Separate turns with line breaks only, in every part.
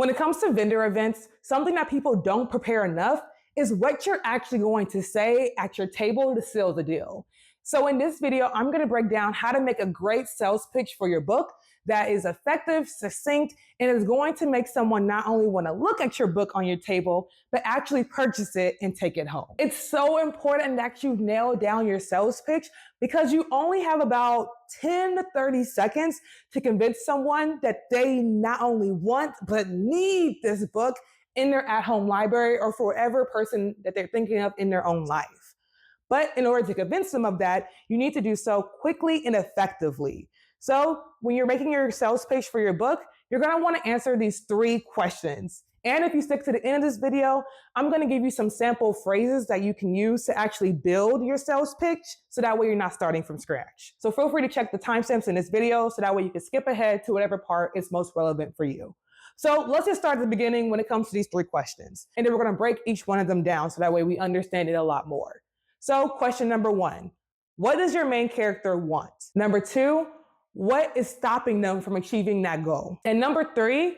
When it comes to vendor events, something that people don't prepare enough is what you're actually going to say at your table to seal the deal. So in this video, I'm going to break down how to make a great sales pitch for your book that is effective, succinct, and is going to make someone not only want to look at your book on your table, but actually purchase it and take it home. It's so important that you nail down your sales pitch because you only have about 10 to 30 seconds to convince someone that they not only want, but need this book in their at-home library or for whatever person that they're thinking of in their own life. But in order to convince them of that, you need to do so quickly and effectively. So when you're making your sales pitch for your book, you're going to want to answer these 3 questions. And if you stick to the end of this video, I'm going to give you some sample phrases that you can use to actually build your sales pitch so that way you're not starting from scratch. So feel free to check the timestamps in this video so that way you can skip ahead to whatever part is most relevant for you. So let's just start at the beginning when it comes to these 3 questions. And then we're going to break each one of them down so that way we understand it a lot more. So question number 1, what does your main character want? Number 2, what is stopping them from achieving that goal? And number 3,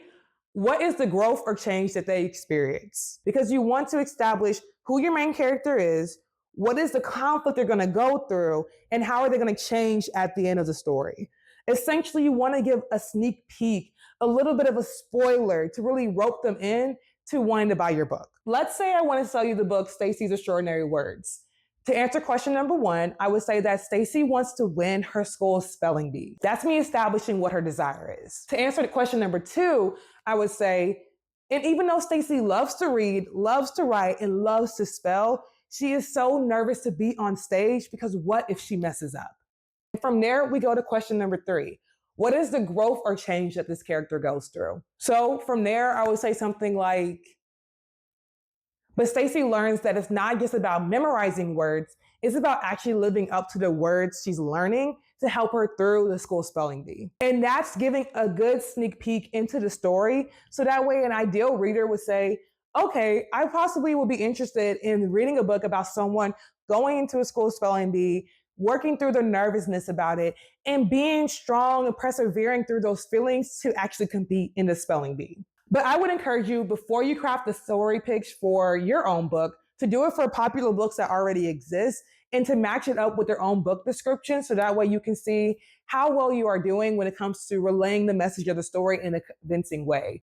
what is the growth or change that they experience? Because you want to establish who your main character is, what is the conflict they're going to go through, and how are they going to change at the end of the story. Essentially, you want to give a sneak peek, a little bit of a spoiler to really rope them in to wanting to buy your book. Let's say I want to sell you the book, Stacy's Extraordinary Words. To answer question number 1, I would say that Stacy wants to win her school's spelling bee. That's me establishing what her desire is. To answer the question number 2, I would say, and even though Stacy loves to read, loves to write, and loves to spell, she is so nervous to be on stage because what if she messes up? From there, we go to question number 3. What is the growth or change that this character goes through? So from there, I would say something like, but Stacy learns that it's not just about memorizing words, it's about actually living up to the words she's learning to help her through the school spelling bee. And that's giving a good sneak peek into the story. So that way an ideal reader would say, okay, I possibly will be interested in reading a book about someone going into a school spelling bee, working through the nervousness about it, and being strong and persevering through those feelings to actually compete in the spelling bee. But I would encourage you, before you craft the story pitch for your own book, to do it for popular books that already exist and to match it up with their own book description so that way you can see how well you are doing when it comes to relaying the message of the story in a convincing way.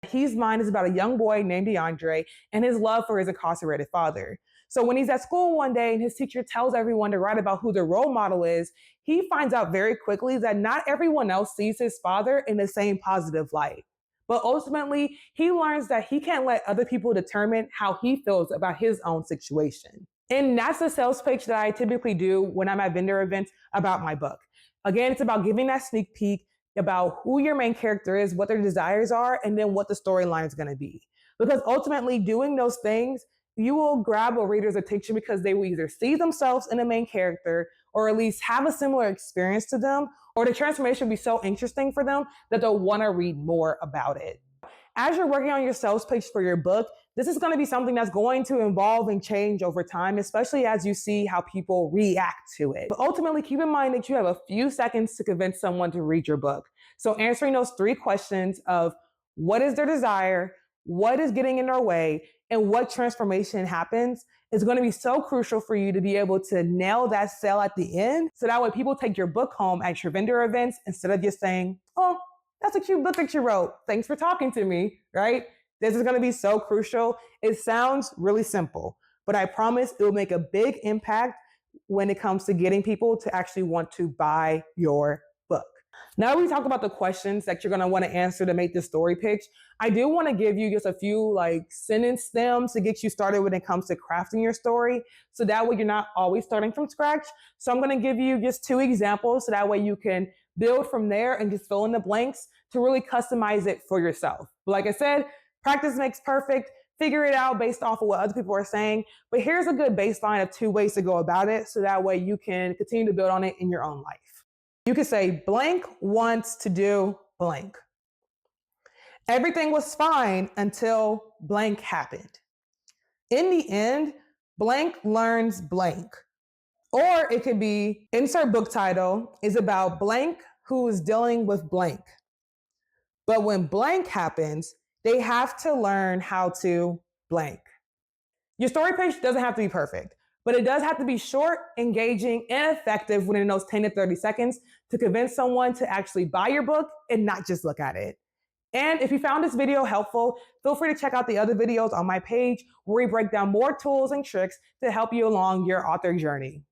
His mind is about a young boy named DeAndre and his love for his incarcerated father. So when he's at school one day and his teacher tells everyone to write about who the role model is, he finds out very quickly that not everyone else sees his father in the same positive light. But ultimately, he learns that he can't let other people determine how he feels about his own situation. And that's the sales pitch that I typically do when I'm at vendor events about my book. Again, it's about giving that sneak peek about who your main character is, what their desires are, and then what the storyline is going to be. Because ultimately, doing those things, you will grab a reader's attention because they will either see themselves in the main character or at least have a similar experience to them, or the transformation will be so interesting for them that they'll want to read more about it. As you're working on your sales pitch for your book, this is going to be something that's going to evolve and change over time, especially as you see how people react to it. But ultimately, keep in mind that you have a few seconds to convince someone to read your book. So answering those 3 questions of what is their desire, what is getting in their way, and what transformation happens is going to be so crucial for you to be able to nail that sale at the end. So that way people take your book home at your vendor events instead of just saying, oh, that's a cute book that you wrote. Thanks for talking to me, right? This is going to be so crucial. It sounds really simple, but I promise it will make a big impact when it comes to getting people to actually want to buy your book. Now that we talk about the questions that you're going to want to answer to make this story pitch, I do want to give you just a few sentence stems to get you started when it comes to crafting your story. So that way you're not always starting from scratch. So I'm going to give you just 2 examples so that way you can build from there and just fill in the blanks to really customize it for yourself. But like I said, practice makes perfect. Figure it out based off of what other people are saying. But here's a good baseline of 2 ways to go about it so that way you can continue to build on it in your own life. You could say blank wants to do blank. Everything was fine until blank happened. In the end, blank learns blank. Or it could be insert book title is about blank who is dealing with blank. But when blank happens, they have to learn how to blank. Your story page doesn't have to be perfect, but it does have to be short, engaging, and effective within those 10 to 30 seconds to convince someone to actually buy your book and not just look at it. And if you found this video helpful, feel free to check out the other videos on my page where we break down more tools and tricks to help you along your author journey.